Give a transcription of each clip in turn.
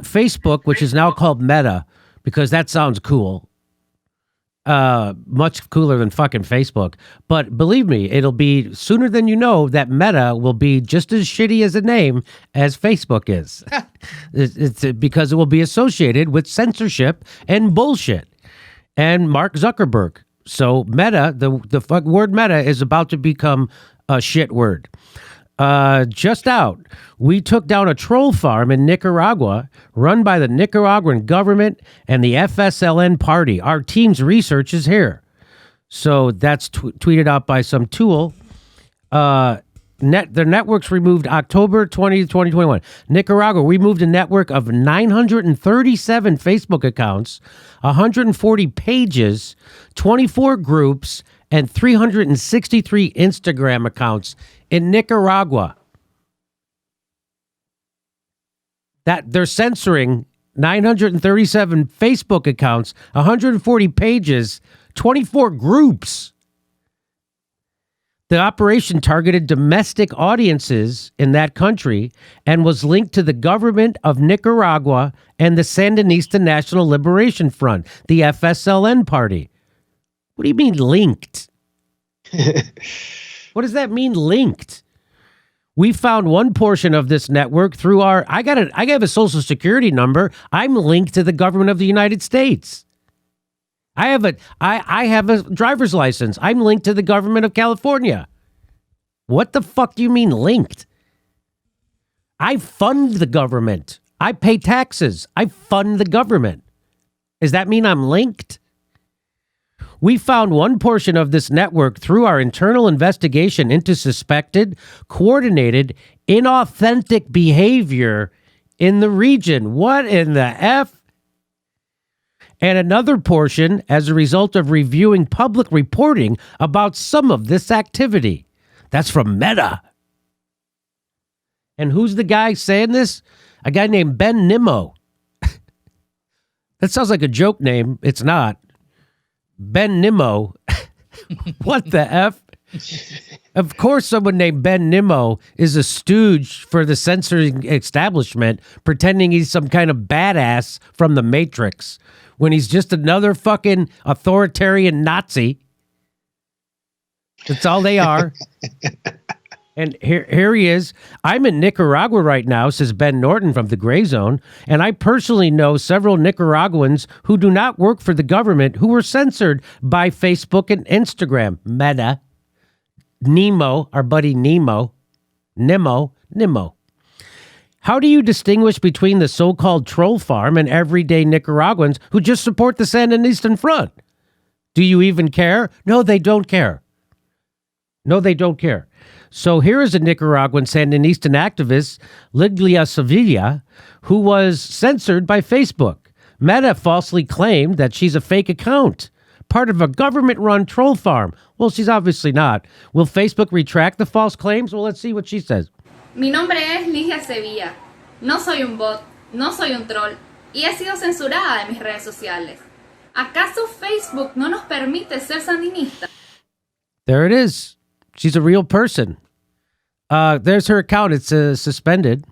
Facebook, which is now called Meta, because that sounds cool. Much cooler than fucking Facebook. But believe me, it'll be sooner than you know that Meta will be just as shitty as a name as Facebook is. It's because it will be associated with censorship and bullshit. And Mark Zuckerberg. So Meta, the word Meta is about to become a shit word. Just out, we took down a troll farm in Nicaragua run by the Nicaraguan government and the FSLN party. Our team's research is here. So that's tweeted out by some tool. The networks removed October 20, 2021. Nicaragua removed a network of 937 Facebook accounts, 140 pages, 24 groups, and 363 Instagram accounts in Nicaragua. That they're censoring 937 Facebook accounts, 140 pages, 24 groups. The operation targeted domestic audiences in that country and was linked to the government of Nicaragua and the Sandinista National Liberation Front, the FSLN party. What do you mean linked? What does that mean, linked? We found one portion of this network through our... I have a social security number. I'm linked to the government of the United States. I have a driver's license. I'm linked to the government of California. What the fuck do you mean linked? I fund the government. I pay taxes. I fund the government. Does that mean I'm linked? We found one portion of this network through our internal investigation into suspected, coordinated, inauthentic behavior in the region. What in the F? And another portion as a result of reviewing public reporting about some of this activity. That's from Meta. And who's the guy saying this? A guy named Ben Nimmo. That sounds like a joke name. It's not. Ben Nimmo. What the F? Of course, someone named Ben Nimmo is a stooge for the censoring establishment, pretending he's some kind of badass from the Matrix, when he's just another fucking authoritarian Nazi. That's all they are. And here he is. I'm in Nicaragua right now, says Ben Norton from the Gray Zone, and I personally know several Nicaraguans who do not work for the government who were censored by Facebook and Instagram. Meta. Nemo, our buddy Nemo. How do you distinguish between the so-called troll farm and everyday Nicaraguans who just support the Sandinista Front? Do you even care? No, they don't care. So here is a Nicaraguan Sandinista activist, Liglia Sevilla, who was censored by Facebook. Meta falsely claimed that she's a fake account, part of a government-run troll farm. Well, she's obviously not. Will Facebook retract the false claims? Well, let's see what she says. Mi nombre es Ligia Sevilla. No soy un bot, no soy un troll, y he sido censurada de mis redes sociales. ¿Acaso Facebook no nos permite ser sandinistas? There it is. She's a real person. There's her account. It's suspended.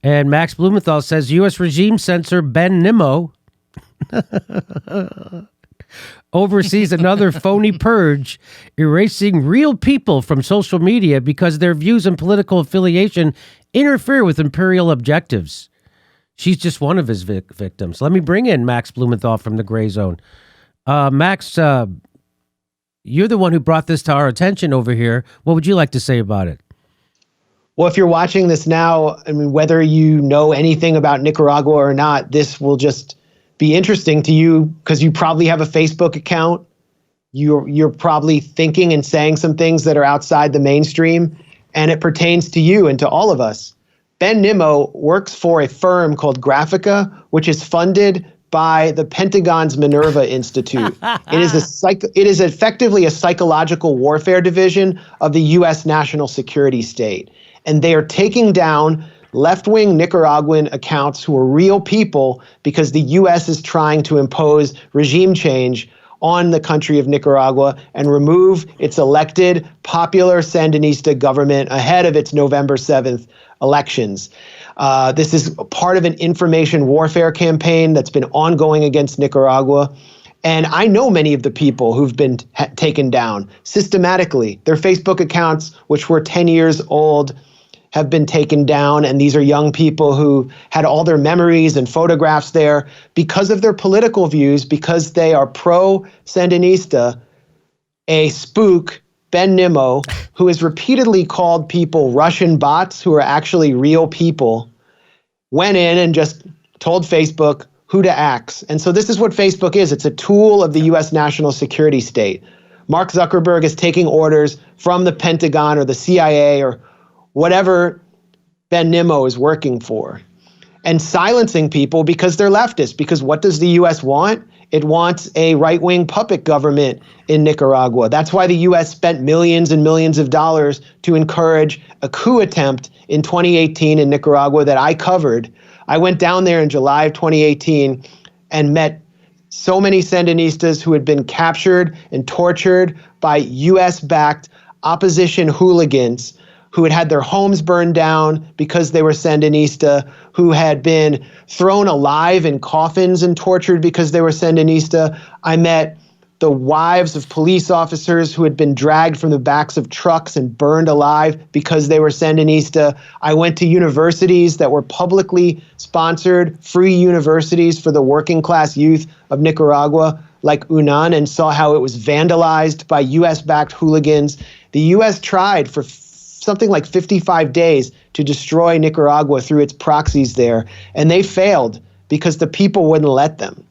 And Max Blumenthal says, U.S. regime censor Ben Nimmo oversees another phony purge, erasing real people from social media because their views and political affiliation interfere with imperial objectives. She's just one of his victims. Let me bring in Max Blumenthal from the Gray Zone. Max, you're the one who brought this to our attention over here. What would you like to say about it? Well, if you're watching this now, I mean, whether you know anything about Nicaragua or not, this will just be interesting to you because you probably have a Facebook account. You're probably thinking and saying some things that are outside the mainstream, and it pertains to you and to all of us. Ben Nimmo works for a firm called Graphica, which is funded by the Pentagon's Minerva Institute. It is effectively a psychological warfare division of the U.S. national security state. And they are taking down left-wing Nicaraguan accounts who are real people because the U.S. is trying to impose regime change on the country of Nicaragua and remove its elected popular Sandinista government ahead of its November 7th elections. This is part of an information warfare campaign that's been ongoing against Nicaragua. And I know many of the people who've been taken down systematically. Their Facebook accounts, which were 10 years old, have been taken down. And these are young people who had all their memories and photographs there because of their political views, because they are pro-Sandinista. A spook, Ben Nimmo, who has repeatedly called people Russian bots who are actually real people, went in and just told Facebook who to axe. And so this is what Facebook is. It's a tool of the U.S. national security state. Mark Zuckerberg is taking orders from the Pentagon or the CIA or whatever Ben Nimmo is working for and silencing people because they're leftist. Because what does the U.S. want? It wants a right-wing puppet government in Nicaragua. That's why the U.S. spent millions and millions of dollars to encourage a coup attempt in 2018 in Nicaragua that I covered. I went down there in July of 2018 and met so many Sandinistas who had been captured and tortured by U.S.-backed opposition hooligans who had had their homes burned down because they were Sandinista, who had been thrown alive in coffins and tortured because they were Sandinista. I met the wives of police officers who had been dragged from the backs of trucks and burned alive because they were Sandinista. I went to universities that were publicly sponsored, free universities for the working class youth of Nicaragua, like UNAN, and saw how it was vandalized by U.S.-backed hooligans. The U.S. tried for something like 55 days to destroy Nicaragua through its proxies there, and they failed because the people wouldn't let them.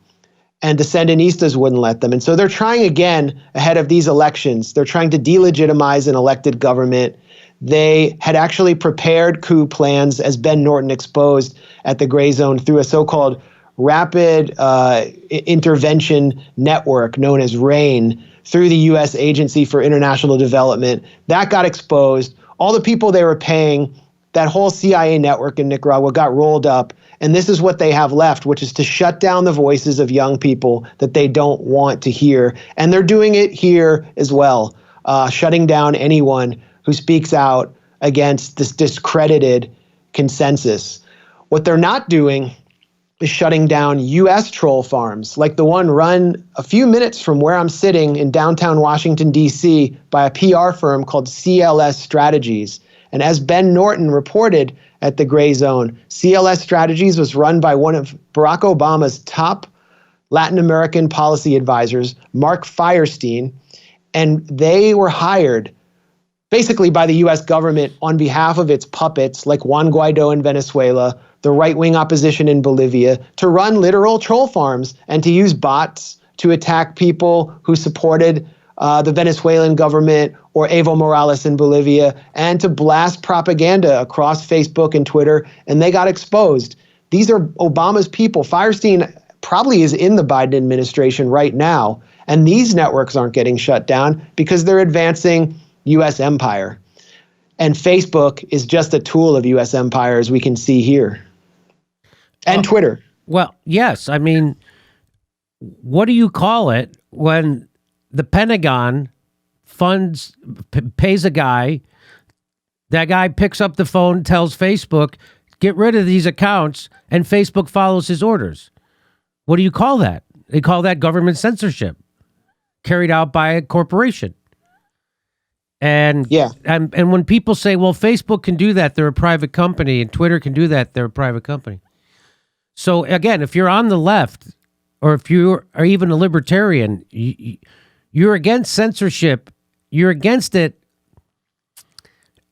And the Sandinistas wouldn't let them. And so they're trying again ahead of these elections. They're trying to delegitimize an elected government. They had actually prepared coup plans, as Ben Norton exposed at the Gray Zone, through a so-called rapid intervention network known as RAIN through the U.S. Agency for International Development. That got exposed. All the people they were paying, that whole CIA network in Nicaragua got rolled up. And this is what they have left, which is to shut down the voices of young people that they don't want to hear. And they're doing it here as well, shutting down anyone who speaks out against this discredited consensus. What they're not doing is shutting down U.S. troll farms, like the one run a few minutes from where I'm sitting in downtown Washington, D.C. by a PR firm called CLS Strategies. And as Ben Norton reported at the Gray Zone, CLS Strategies was run by one of Barack Obama's top Latin American policy advisors, Mark Fierstein, and they were hired basically by the U.S. government on behalf of its puppets like Juan Guaido in Venezuela, the right-wing opposition in Bolivia, to run literal troll farms and to use bots to attack people who supported the Venezuelan government or Evo Morales in Bolivia, and to blast propaganda across Facebook and Twitter, and they got exposed. These are Obama's people. Fierstein probably is in the Biden administration right now, and these networks aren't getting shut down because they're advancing U.S. empire. And Facebook is just a tool of U.S. empire, as we can see here. And Twitter. Well, yes. I mean, what do you call it when the Pentagon pays a guy, that guy picks up the phone, tells Facebook, get rid of these accounts, and Facebook follows his orders? What do you call that? They call that government censorship carried out by a corporation. And when people say, well, Facebook can do that, they're a private company, and Twitter can do that, they're a private company. So again, if you're on the left, or if you are even a libertarian, you're against censorship. You're against it,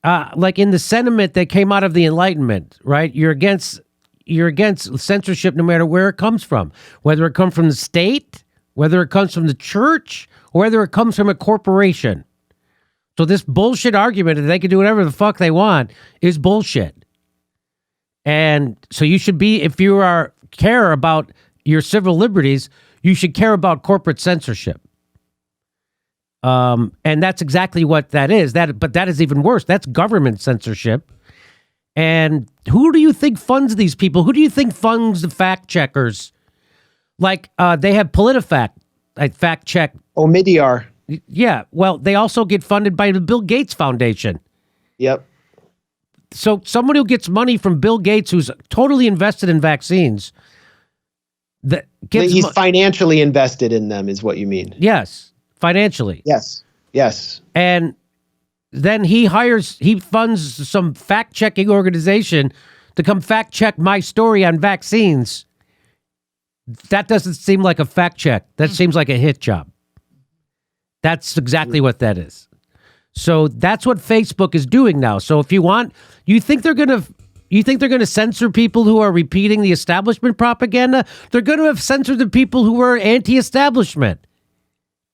like in the sentiment that came out of the Enlightenment, right? You're against censorship no matter where it comes from, whether it comes from the state, whether it comes from the church, or whether it comes from a corporation. So this bullshit argument that they can do whatever the fuck they want is bullshit. And so you should be, if you care about your civil liberties, you should care about corporate censorship. And that's exactly what that is. But that is even worse. That's government censorship. And who do you think funds these people? Who do you think funds the fact checkers? Like they have PolitiFact. fact check. Omidyar. Yeah, well, they also get funded by the Bill Gates Foundation. Yep. So someone who gets money from Bill Gates, who's totally invested in vaccines, He's financially invested in them, is what you mean. Yes, financially. Yes. And then he funds some fact-checking organization to come fact-check my story on vaccines. That doesn't seem like a fact check. That seems like a hit job. That's exactly what that is. So that's what Facebook is doing now. So if you think they're going to censor people who are repeating the establishment propaganda? They're going to have censored the people who are anti-establishment.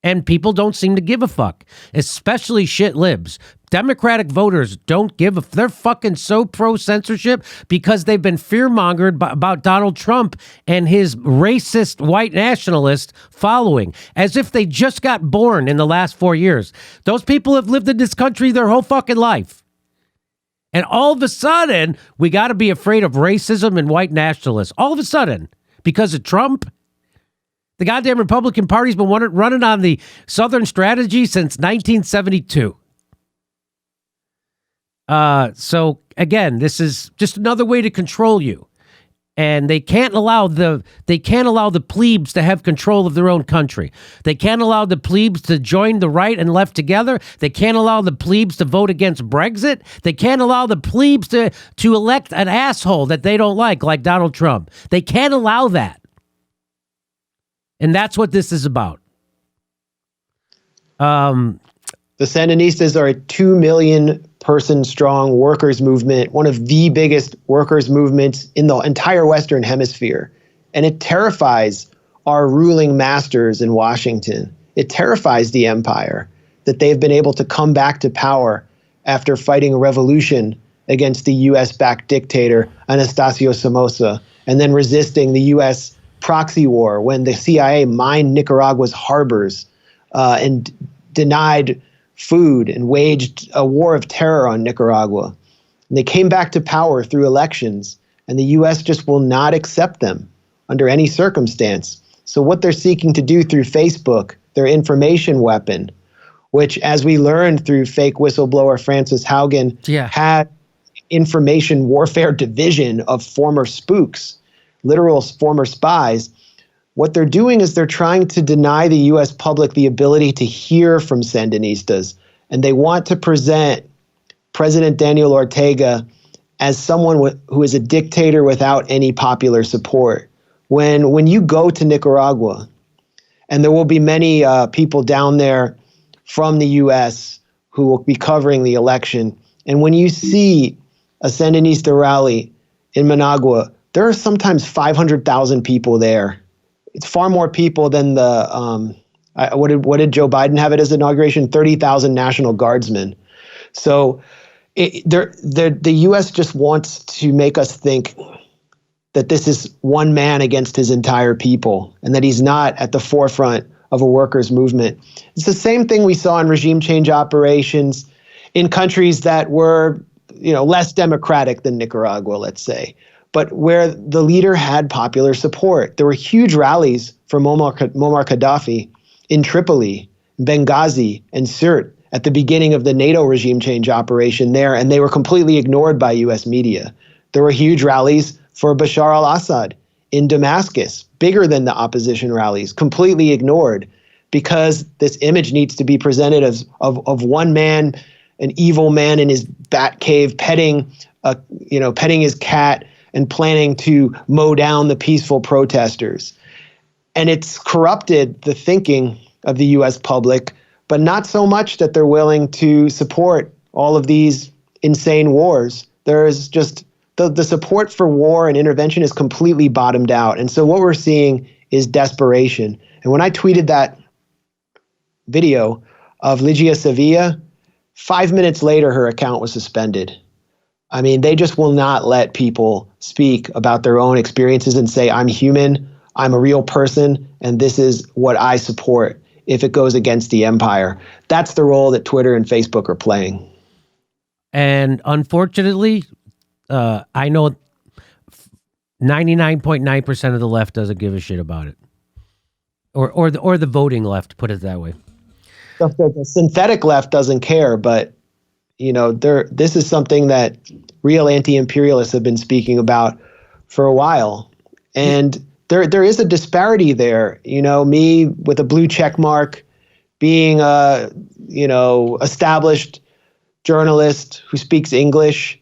And people don't seem to give a fuck, especially shit libs. Democratic voters don't give a... They're fucking so pro-censorship because they've been fear-mongered about Donald Trump and his racist white nationalist following, as if they just got born in the last 4 years. Those people have lived in this country their whole fucking life. And all of a sudden, we got to be afraid of racism and white nationalists. All of a sudden, because of Trump... The goddamn Republican Party's been running on the Southern strategy since 1972. So again, this is just another way to control you, and they can't allow the plebes to have control of their own country. They can't allow the plebes to join the right and left together. They can't allow the plebes to vote against Brexit. They can't allow the plebes to elect an asshole that they don't like Donald Trump. They can't allow that. And that's what this is about. The Sandinistas are a 2 million person strong workers movement, one of the biggest workers movements in the entire Western Hemisphere. And it terrifies our ruling masters in Washington. It terrifies the empire that they've been able to come back to power after fighting a revolution against the US-backed dictator Anastasio Somoza, and then resisting the US proxy war when the CIA mined Nicaragua's harbors and denied food and waged a war of terror on Nicaragua. And they came back to power through elections, and the U.S. just will not accept them under any circumstance. So what they're seeking to do through Facebook, their information weapon, which, as we learned through fake whistleblower Francis Haugen, had information warfare division of former spooks, literal former spies. What they're doing is they're trying to deny the U.S. public the ability to hear from Sandinistas. And they want to present President Daniel Ortega as someone who is a dictator without any popular support. When you go to Nicaragua, and there will be many people down there from the U.S. who will be covering the election, and when you see a Sandinista rally in Managua, there are sometimes 500,000 people there. It's far more people than what did Joe Biden have at his inauguration? 30,000 National Guardsmen. So the U.S. just wants to make us think that this is one man against his entire people, and that he's not at the forefront of a workers' movement. It's the same thing we saw in regime change operations in countries that were, less democratic than Nicaragua, let's say, but where the leader had popular support. There were huge rallies for Muammar Gaddafi in Tripoli, Benghazi, and Sirte at the beginning of the NATO regime change operation there, and they were completely ignored by U.S. media. There were huge rallies for Bashar al-Assad in Damascus, bigger than the opposition rallies, completely ignored, because this image needs to be presented as of one man, an evil man in his bat cave, petting his cat and planning to mow down the peaceful protesters. And it's corrupted the thinking of the U.S. public, but not so much that they're willing to support all of these insane wars. There is just the support for war and intervention is completely bottomed out. And so what we're seeing is desperation. And when I tweeted that video of Ligia Sevilla, 5 minutes later, her account was suspended. I mean, they just will not let people speak about their own experiences and say, I'm human, I'm a real person, and this is what I support if it goes against the empire. That's the role that Twitter and Facebook are playing. And unfortunately, I know 99.9% of the left doesn't give a shit about it. or the voting left, put it that way. The synthetic left doesn't care, but this is something that real anti-imperialists have been speaking about for a while, and there is a disparity there. Me with a blue check mark, being a established journalist who speaks English,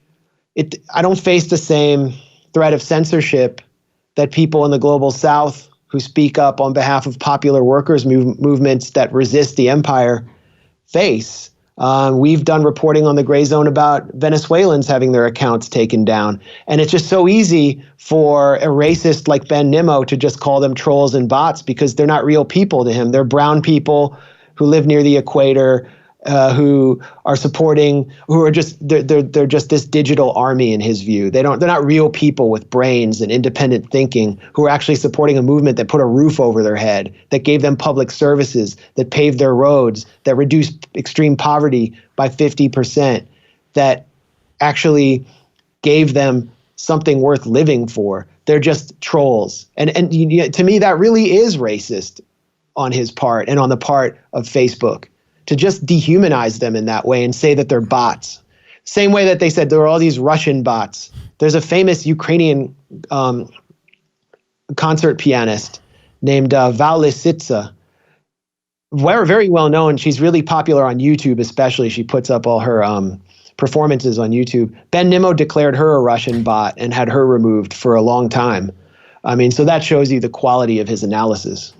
I don't face the same threat of censorship that people in the global South who speak up on behalf of popular workers movements that resist the empire face. We've done reporting on the Gray Zone about Venezuelans having their accounts taken down. And it's just so easy for a racist like Ben Nimmo to just call them trolls and bots because they're not real people to him. They're brown people who live near the equator, who are they're just this digital army in his view. They're not real people with brains and independent thinking who are actually supporting a movement that put a roof over their head, that gave them public services, that paved their roads, that reduced extreme poverty by 50%, that actually gave them something worth living for. They're just trolls. And to me, that really is racist on his part and on the part of Facebook, to just dehumanize them in that way and say that they're bots. Same way that they said there were all these Russian bots. There's a famous Ukrainian concert pianist named Val Lisitsa. Very well known. She's really popular on YouTube, especially. She puts up all her performances on YouTube. Ben Nimmo declared her a Russian bot and had her removed for a long time. So that shows you the quality of his analysis.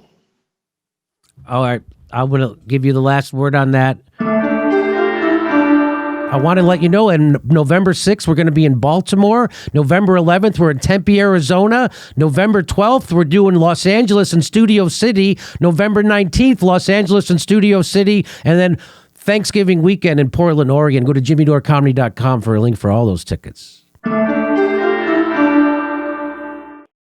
All right. I want to give you the last word on that. I want to let you know, on November 6th, we're going to be in Baltimore. November 11th, we're in Tempe, Arizona. November 12th, we're doing Los Angeles and Studio City. November 19th, Los Angeles and Studio City. And then Thanksgiving weekend in Portland, Oregon. Go to jimmydorecomedy.com for a link for all those tickets.